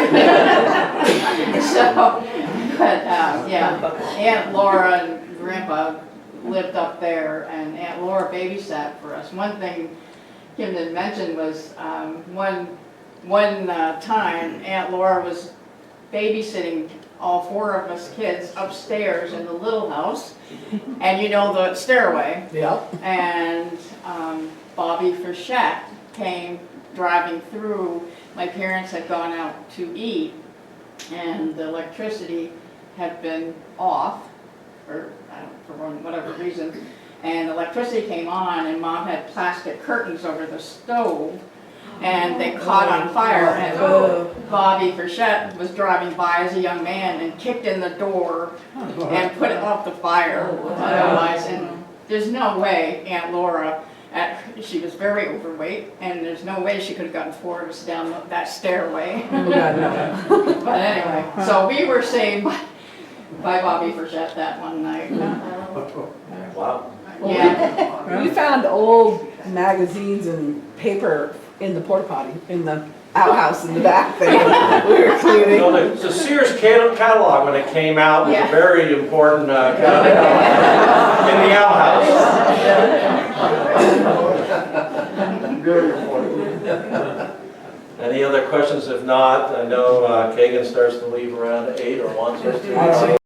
Yeah, Aunt Laura and Grandpa lived up there, and Aunt Laura babysat for us. One thing Kim didn't mention was one time Aunt Laura was babysitting all 4 of us kids upstairs in the little house, and you know the stairway. Yeah. And Bobby Frechette came driving through. My parents had gone out to eat, and the electricity had been off, for whatever reason, and electricity came on, and Mom had plastic curtains over the stove, and they caught on fire, and Bobby Frechette was driving by as a young man and kicked in the door and put it off the fire. Otherwise, and there's no way Aunt Laura, she was very overweight, and there's no way she could have gotten 4 of us down that stairway. But anyway, so we were saved by Bobby Frechette that one night. Wow. Yeah. We found old magazines and paper in the porta potty, in the outhouse in the back there. We were You cleaning. know, the Sears catalog, when it came out, was Yeah. a very important catalog in the outhouse. Very important. Any other questions? If not, I know Kagan starts to leave around 8 or wants us to.